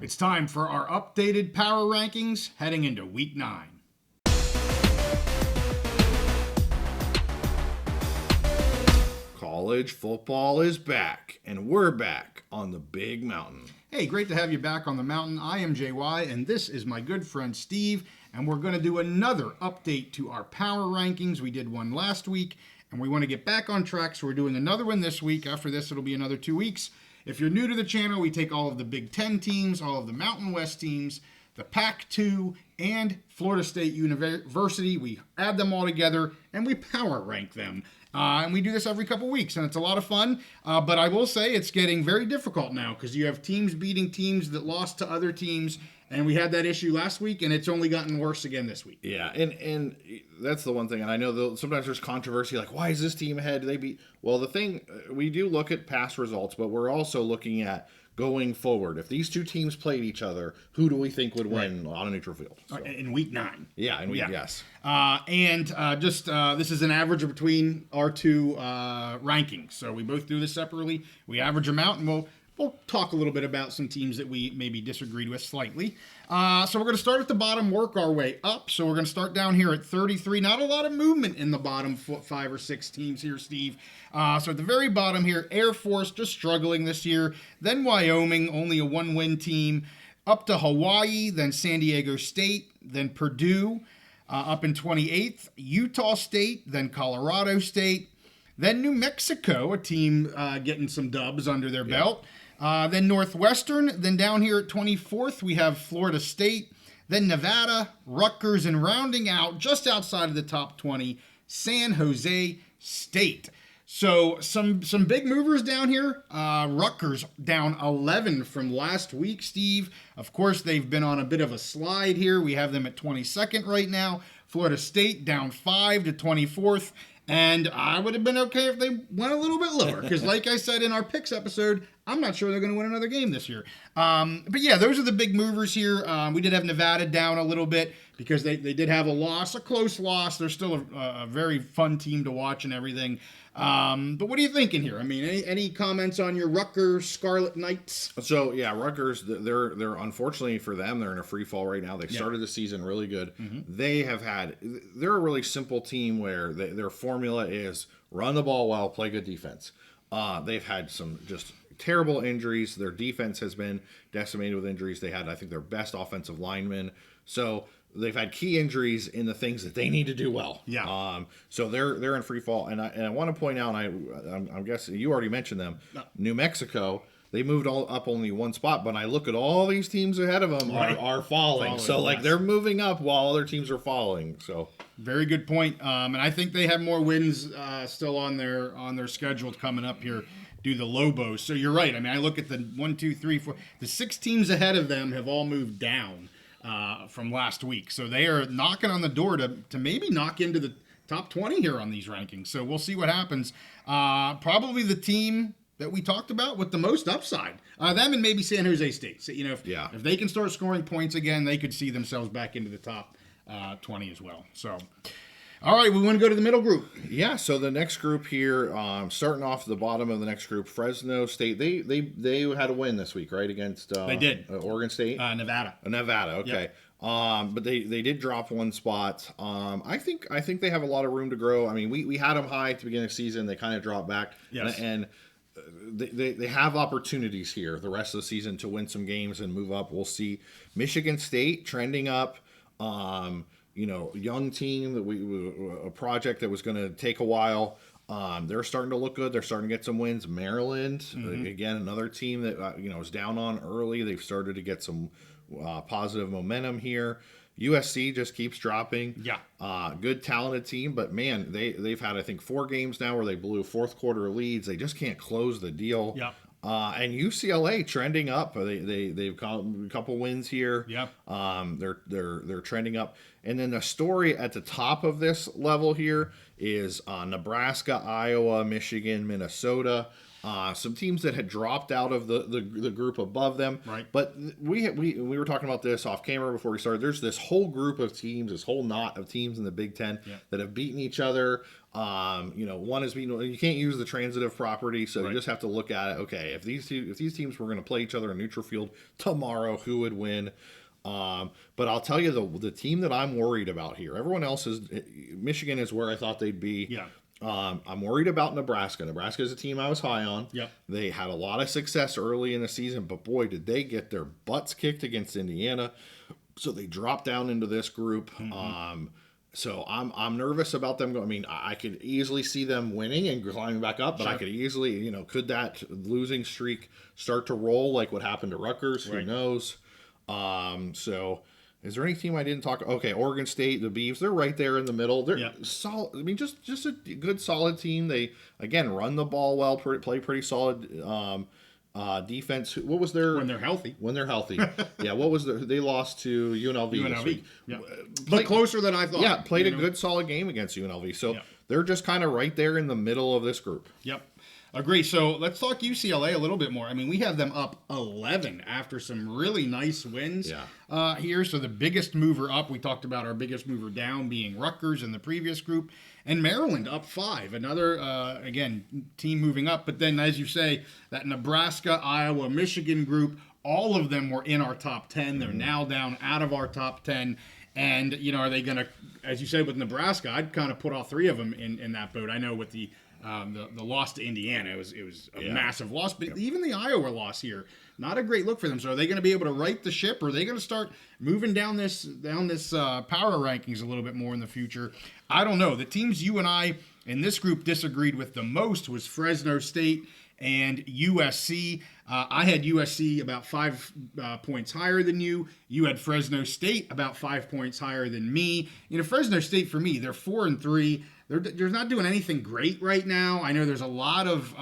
It's time for our updated power rankings heading into week 9. College football is back, and we're back on the big mountain. Hey, great to have you back on the mountain. I am JY, and this is my good friend Steve, and we're going to do another update to our power rankings. We did one last week, and we want to get back on track, so we're doing another one this week. After this, it'll be another 2 weeks. If you're new to the channel, we take all of the Big Ten teams, all of the Mountain West teams, the PAC-12, and Florida State University. We add them all together, and we power rank them. And we do this every couple weeks, and it's a lot of fun. But I will say it's getting very difficult now because you have teams beating teams that lost to other teams, and we had that issue last week, and it's only gotten worse again this week. Yeah, and that's the one thing. And I know sometimes there's controversy, like, why is this team ahead? They beat. Well, the thing, we do look at past results, but we're also looking at going forward. If these two teams played each other, who do we think would win on a neutral field? So. In week 9. Yeah, yes. This is an average between our two rankings. So we both do this separately. We average them out, and we'll talk a little bit about some teams that we maybe disagreed with slightly. So we're going to start at the bottom, work our way up. So we're going to start down here at 33. Not a lot of movement in the bottom 5 or 6 teams here, Steve. So at the very bottom here, Air Force just struggling this year. Then Wyoming, only a 1-win team. Up to Hawaii, then San Diego State, then Purdue. Up in 28th, Utah State, then Colorado State. Then New Mexico, a team getting some dubs under their belt. Then Northwestern. Then down here at 24th, we have Florida State. Then Nevada, Rutgers, and rounding out just outside of the top 20, San Jose State. So some big movers down here. Rutgers down 11 from last week, Steve. Of course, they've been on a bit of a slide here. We have them at 22nd right now. Florida State down 5 to 24th. And I would have been okay if they went a little bit lower. Because like I said in our picks episode, I'm not sure they're going to win another game this year. But yeah, those are the big movers here. We did have Nevada down a little bit because they did have a close loss. They're still a very fun team to watch and everything. But what are you thinking here? I mean, any comments on your Rutgers Scarlet Knights? So yeah, Rutgers, they're unfortunately for them, they're in a free fall right now. They started the season really good. Mm-hmm. They're a really simple team where their formula is run the ball well, play good defense. They've had some just terrible injuries. Their defense has been decimated with injuries. They had, I think, their best offensive lineman. So they've had key injuries in the things that they need to do well. Yeah. So they're in free fall, and I want to point out, I'm guessing you already mentioned them. No. New Mexico, they moved up only one spot, but I look at all these teams ahead of them are falling. So they're moving up while other teams are falling. So very good point. And I think they have more wins still on their schedule coming up here. Do the Lobos. So you're right. I mean, I look at the 1, 2, 3, 4. The 6 teams ahead of them have all moved down from last week. So they are knocking on the door to maybe knock into the top 20 here on these rankings. So we'll see what happens. Probably the team that we talked about with the most upside. Them and maybe San Jose State. So, if they can start scoring points again, they could see themselves back into the top 20 as well. So, all right, we want to go to the middle group. Yeah, so the next group here, starting off the bottom of the next group, Fresno State. They had a win this week, right, against they did Oregon State, Nevada. Nevada, okay. Yep. But they did drop one spot. I think they have a lot of room to grow. I mean, we had them high at the beginning of the season. They kind of dropped back. Yes. And they have opportunities here the rest of the season to win some games and move up. We'll see. Michigan State trending up. Young team a project that was going to take a while. They're starting to look good. They're starting to get some wins. Maryland, again, another team that was down on early. They've started to get some positive momentum here. USC just keeps dropping. Yeah. Good talented team, but man, they've had I think 4 games now where they blew fourth quarter leads. They just can't close the deal. Yeah. And UCLA trending up. They've got a couple wins here. Yep. They're trending up. And then the story at the top of this level here is Nebraska, Iowa, Michigan, Minnesota. some teams that had dropped out of the group above them. Right. But we were talking about this off camera before we started. There's this whole group of teams, this whole knot of teams in the Big Ten that have beaten each other. One is beaten. You can't use the transitive property, so you just have to look at it. Okay, if these teams were going to play each other in neutral field tomorrow, who would win? But I'll tell you the team that I'm worried about here. Everyone else is Michigan is where I thought they'd be. Yeah. I'm worried about Nebraska. Nebraska is a team I was high on. Yep. They had a lot of success early in the season, but boy, did they get their butts kicked against Indiana. So they dropped down into this group. So I'm nervous about them going. I mean, I could easily see them winning and climbing back up, but I could easily, could that losing streak start to roll like what happened to Rutgers? Who knows? So is there any team I didn't talk? Okay, Oregon State, the Beavs, they're right there in the middle. They're solid. I mean, just a good, solid team. They, again, run the ball well, play pretty solid defense. What was their... When they're healthy. When they're healthy. Yeah, what was they lost to UNLV this week. Yeah. But closer than I thought. Yeah, played a good, solid game against UNLV. So they're just kind of right there in the middle of this group. Yep. Agree. So let's talk UCLA a little bit more. I mean, we have them up 11 after some really nice wins here. So the biggest mover up, we talked about our biggest mover down being Rutgers in the previous group, and Maryland up 5. Another, again, team moving up. But then, as you say, that Nebraska, Iowa, Michigan group, all of them were in our top 10. They're now down out of our top 10. And, are they going to, as you said with Nebraska, I'd kind of put all 3 of them in that boat. I know with the loss to Indiana, it was a massive loss, but even the Iowa loss here, not a great look for them. So are they going to be able to right the ship, or are they going to start moving down this power rankings a little bit more in the future? I don't know. The teams you and I in this group disagreed with the most was Fresno State and USC. I had USC about 5 points higher than you. You had Fresno State about 5 points higher than me. Fresno State for me, they're 4-3. They're not doing anything great right now. I know there's a lot of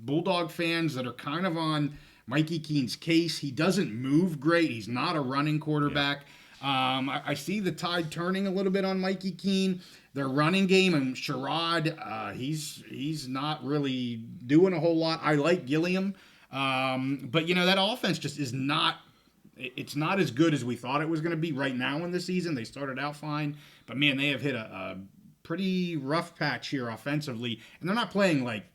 Bulldog fans that are kind of on Mikey Keene's case. He doesn't move great. He's not a running quarterback. I see the tide turning a little bit on Mikey Keene. Their running game, and Sherrod, he's not really doing a whole lot. I like Gilliam. But, that offense just is not – it's not as good as we thought it was going to be right now in the season. They started out fine. But, man, they have hit a pretty rough patch here offensively. And they're not playing, like,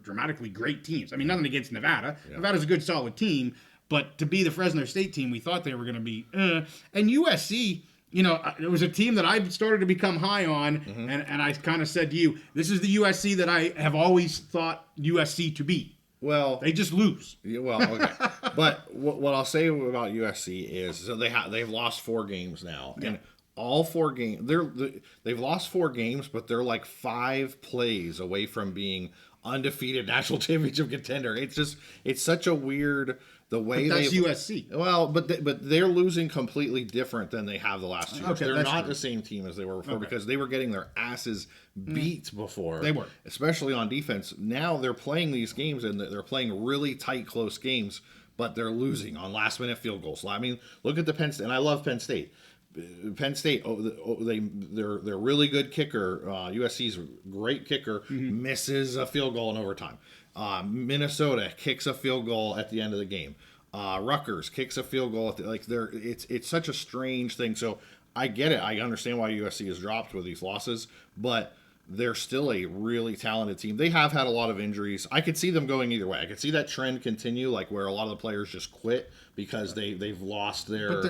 dramatically great teams. I mean, nothing against Nevada. Yeah. Nevada's a good, solid team. But to be the Fresno State team, we thought they were going to be And USC – it was a team that I started to become high on, and I kind of said to you, this is the USC that I have always thought USC to be. Well, they just lose. Well, okay. But what I'll say about USC is so they've lost 4 games now, and all 4 games they've lost 4 games, but they're like 5 plays away from being undefeated national championship contender. It's such a weird. The way that's USC. Well, but they're losing completely different than they have the last 2 years. Okay, they're not the same team as they were before because they were getting their asses beat before. They were. Especially on defense. Now they're playing these games and they're playing really tight, close games, but they're losing on last-minute field goals. I mean, look at the Penn State, and I love Penn State. Penn State, their really good kicker, USC's great kicker, misses a field goal in overtime. Minnesota kicks a field goal at the end of the game. Rutgers kicks a field goal at it's such a strange thing. So I get it. I understand why USC has dropped with these losses, but they're still a really talented team. They have had a lot of injuries. I could see them going either way. I could see that trend continue, like where a lot of the players just quit because they've lost their.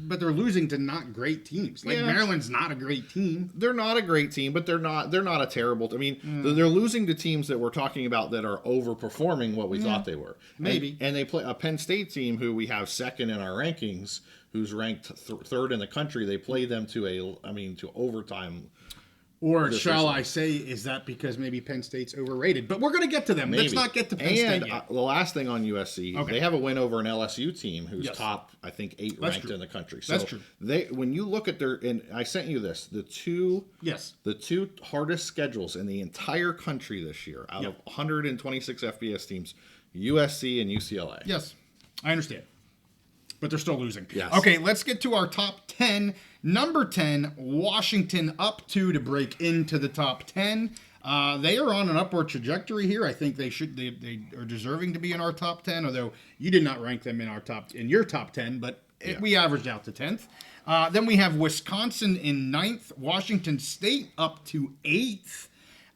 But they're losing to not great teams. Like Maryland's not a great team. They're not a great team, but they're not a terrible. I mean, they're losing to teams that we're talking about that are overperforming what we thought they were. Maybe. And they play a Penn State team who we have second in our rankings, who's ranked third in the country. They play them to overtime. Or shall I say, is that because maybe Penn State's overrated? But we're going to get to them. Maybe. Let's not get to Penn State yet. And the last thing on USC, they have a win over an LSU team who's top, I think, 8 ranked in the country. So that's true. When you look at and I sent you this, the two hardest schedules in the entire country this year out of 126 FBS teams, USC and UCLA. Yes, I understand. But they're still losing. Yes. Okay, let's get to our top 10. Number 10, Washington up 2 to break into the top 10. They are on an upward trajectory here. I think they are deserving to be in our top 10, although you did not rank them in your top 10, but we averaged out to 10th. Then we have Wisconsin in 9th, Washington State up to 8th,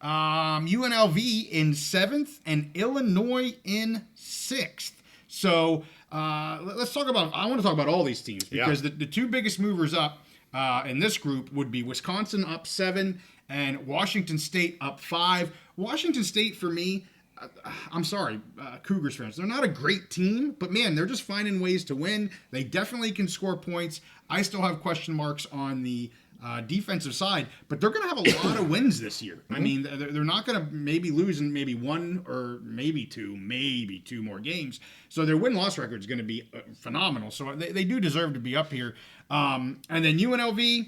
UNLV in 7th, and Illinois in 6th. So let's talk about. I want to talk about all these teams because the two biggest movers up in this group would be Wisconsin up 7 and Washington State up 5. Washington State, for me, I'm sorry, Cougars fans, they're not a great team, but man, they're just finding ways to win. They definitely can score points. I still have question marks on the defensive side, but they're going to have a lot of wins this year. I mean, they're not going to maybe lose in maybe one or maybe two more games. So their win-loss record is going to be phenomenal. So they do deserve to be up here. And then UNLV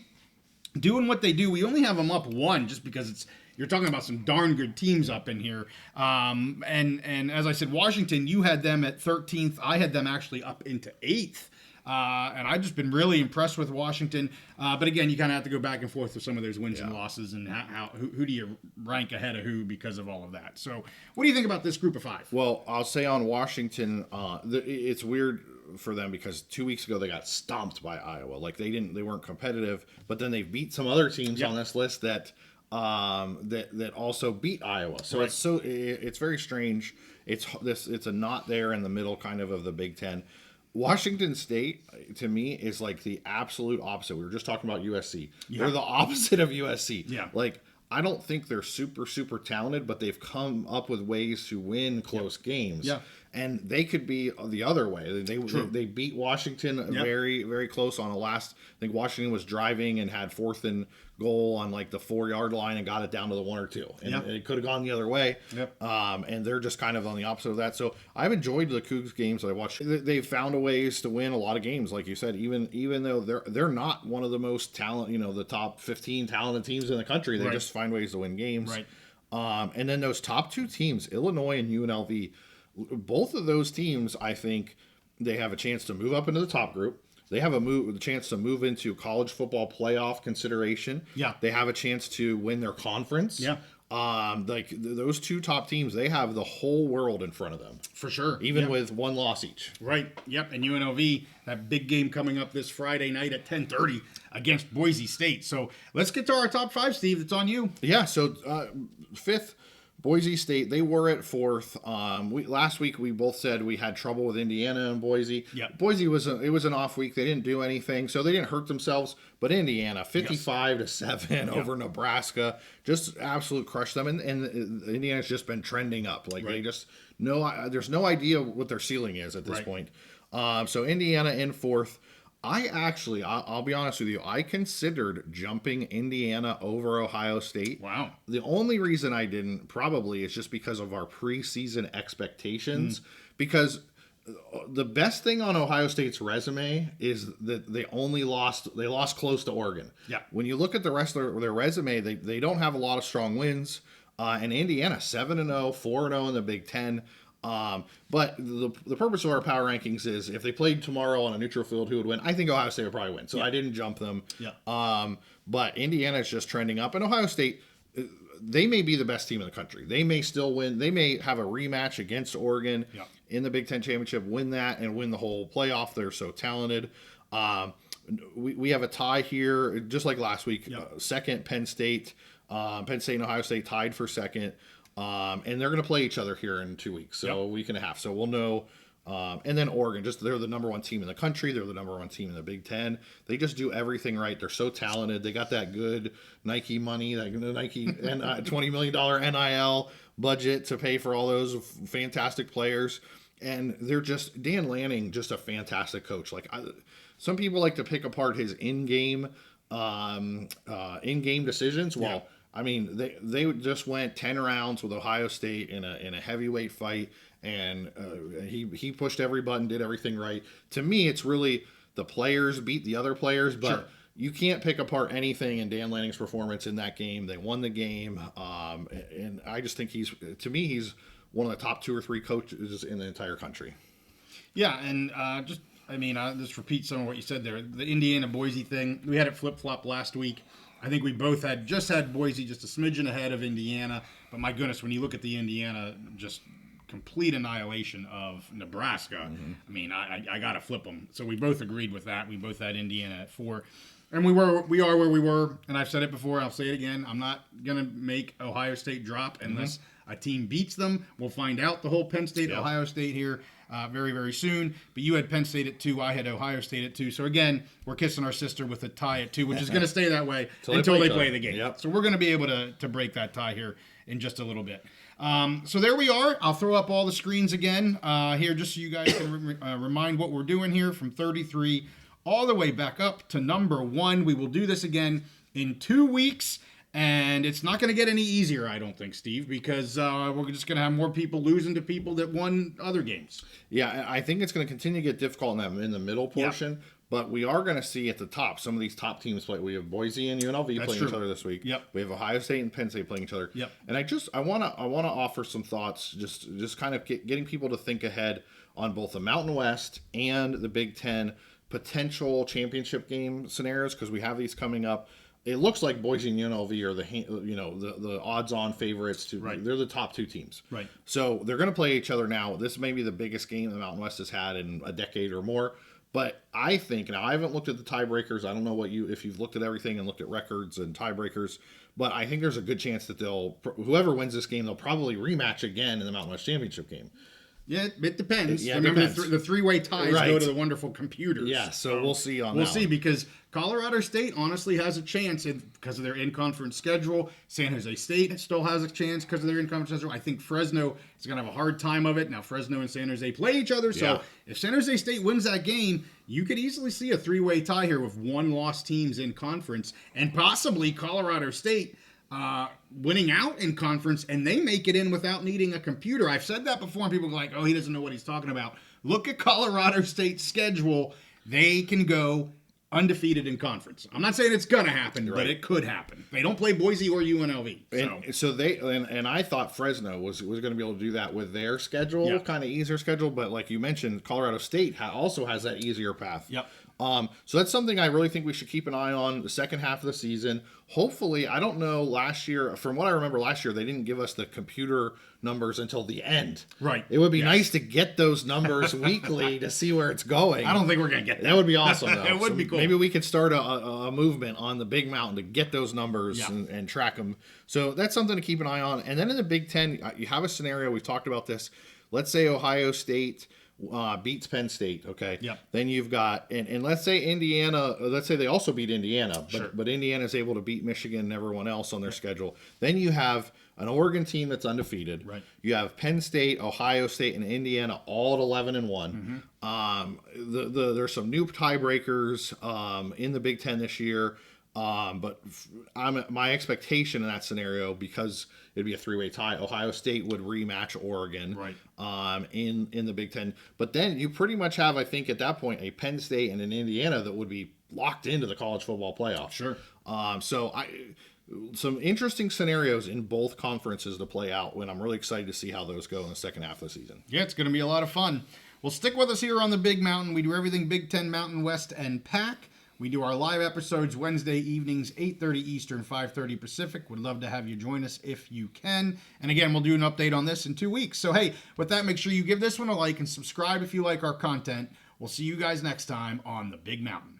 doing what they do. We only have them up 1 just because you're talking about some darn good teams up in here. And as I said, Washington, you had them at 13th. I had them actually up into 8th. And I've just been really impressed with Washington. But again, you kind of have to go back and forth with some of those wins and losses and who do you rank ahead of who because of all of that. So what do you think about this group of 5? Well, I'll say on Washington, it's weird for them because 2 weeks ago they got stomped by Iowa. Like they weren't competitive, but then they beat some other teams on this list that also beat Iowa. So it's very strange. It's a knot there in the middle kind of the Big Ten. Washington State, to me, is like the absolute opposite. We were just talking about USC. Yeah. They're the opposite of USC. Yeah. Like, I don't think they're super, super talented, but they've come up with ways to win close games. Yeah. And they could be the other way. They beat Washington very, very close on a last. I think Washington was driving and had 4th and goal on like the 4-yard line and got it down to the 1 or 2. And it could have gone the other way. Yep. And they're just kind of on the opposite of that. So I've enjoyed the Cougs games that I watched. They've found a ways to win a lot of games, like you said, even though they're not one of the most the top 15 talented teams in the country. They just find ways to win games. Right. And then those top 2 teams, Illinois and UNLV, both of those teams, I think they have a chance to move up into the top group. They have a chance to move into college football playoff consideration. Yeah. They have a chance to win their conference. Yeah. Like those 2 top teams, they have the whole world in front of them. For sure. Even with 1 loss each. Right. Yep. And UNLV, that big game coming up this Friday night at 10:30 against Boise State. So let's get to our top 5, Steve. It's on you. Yeah. So 5th, Boise State, they were at 4th. Last week we both said we had trouble with Indiana and Boise. Yeah. Boise was an off week. They didn't do anything, so they didn't hurt themselves. But Indiana, 55-7 over Nebraska, just absolute crushed them. And Indiana's just been trending up. Like they just there's no idea what their ceiling is at this point. So Indiana in 4th. I'll be honest with you, I considered jumping Indiana over Ohio State. Wow. The only reason I didn't probably is just because of our preseason expectations. Because the best thing on Ohio State's resume is that they lost close to Oregon. Yeah. When you look at the rest of their resume, they don't have a lot of strong wins. And Indiana, 7-0, 4-0 in the Big Ten. But the purpose of our power rankings is if they played tomorrow on a neutral field, who would win? I think Ohio State would probably win. So I didn't jump them. Yeah. But Indiana is just trending up. And Ohio State, they may be the best team in the country. They may still win. They may have a rematch against Oregon in the Big Ten Championship, win that, and win the whole playoff. They're so talented. We have a tie here, just like last week. Second, Penn State. Penn State and Ohio State tied for second. And they're going to play each other here in 2 weeks, so a week and a half. So we'll know. And then Oregon, they're the number 1 team in the country. They're the number 1 team in the Big Ten. They just do everything right. They're so talented. They got that good Nike money, that Nike and $20 million NIL budget to pay for all those fantastic players. And they're just Dan Lanning, just a fantastic coach. Like some people like to pick apart his in-game decisions. Well. I mean, they just went 10 rounds with Ohio State in a heavyweight fight, and he pushed every button, did everything right. To me, it's really the players beat the other players, but you can't pick apart anything in Dan Lanning's performance in that game. They won the game, and I just think he's one of the top 2 or 3 coaches in the entire country. Yeah, and just repeat some of what you said there. The Indiana Boise thing, we had it flip-flop last week. I think we both had Boise just a smidgen ahead of Indiana. But my goodness, when you look at the Indiana, just complete annihilation of Nebraska. I mean, I got to flip them. So we both agreed with that. We both had Indiana at 4. And we are where we were, and I've said it before, I'll say it again. I'm not going to make Ohio State drop unless a team beats them. We'll find out the whole Penn State, Ohio State here very, very soon. But you had Penn State at 2. I had Ohio State at 2. So, again, we're kissing our sister with a tie at 2, which is going to stay that way until they play the game. Yep. So we're going to be able to break that tie here in just a little bit. So there we are. I'll throw up all the screens again here just so you guys can remind what we're doing here from 33 all the way back up to number 1. We will do this again in 2 weeks, and it's not going to get any easier, I don't think, Steve, because we're just going to have more people losing to people that won other games. Yeah, I think it's going to continue to get difficult in the middle portion, but we are going to see at the top some of these top teams play. We have Boise and UNLV playing each other this week. Yep. We have Ohio State and Penn State playing each other. Yep. And I want to offer some thoughts, just kind of getting people to think ahead on both the Mountain West and the Big Ten potential championship game scenarios, because we have these coming up. It looks like Boise and UNLV are the odds-on favorites to. Right. They're the top 2 teams. Right. So they're going to play each other now. This may be the biggest game the Mountain West has had in a decade or more. But I think, now I haven't looked at the tiebreakers. I don't know if you've looked at everything and looked at records and tiebreakers. But I think there's a good chance that whoever wins this game, they'll probably rematch again in the Mountain West Championship game. Yeah, it depends. Yeah, Remember, depends. the three-way ties Right. go to the wonderful computers. Yeah, so we'll see on that. We'll see, because Colorado State honestly has a chance because of their in-conference schedule. San Jose State still has a chance because of their in-conference schedule. I think Fresno is going to have a hard time of it. Now, Fresno and San Jose play each other, so if San Jose State wins that game, you could easily see a three-way tie here with one-loss teams in conference, and possibly Colorado State winning out in conference, and they make it in without needing a computer. I've said that before, and people go like, oh, he doesn't know what he's talking about. Look at Colorado State's schedule. They can go undefeated in conference. I'm not saying it's going to happen, but it could happen. They don't play Boise or UNLV. So they I thought Fresno was going to be able to do that with their schedule, kind of easier schedule. But like you mentioned, Colorado State also has that easier path. Yep. So that's something I really think we should keep an eye on the second half of the season. Hopefully, I don't know, last year, from what I remember last year, they didn't give us the computer numbers until the end. Right. It would be nice to get those numbers weekly to see where it's going. I don't think we're going to get that. That would be awesome, though. It would be cool. Maybe we could start a movement on the Big Mountain to get those numbers and track them. So that's something to keep an eye on. And then in the Big Ten, you have a scenario. We've talked about this. Let's say Ohio State beats Penn State, okay? Yep. Then you've got, and let's say Indiana, let's say they also beat Indiana, but Indiana's able to beat Michigan and everyone else on their schedule. Then you have an Oregon team that's undefeated. Right. You have Penn State, Ohio State, and Indiana all at 11-1. There's some new tiebreakers in the Big Ten this year. But my expectation in that scenario, because it'd be a three-way tie, Ohio State would rematch Oregon in the Big Ten. But then you pretty much have, I think, at that point, a Penn State and an Indiana that would be locked into the college football playoff. Sure. Some interesting scenarios in both conferences to play out, when I'm really excited to see how those go in the second half of the season. Yeah, it's going to be a lot of fun. Well, stick with us here on the Big Mountain. We do everything Big Ten, Mountain West, and PAC. We do our live episodes Wednesday evenings, 8:30 Eastern, 5:30 Pacific. Would love to have you join us if you can. And again, we'll do an update on this in 2 weeks. So, hey, with that, make sure you give this one a like and subscribe if you like our content. We'll see you guys next time on the Big Mountain.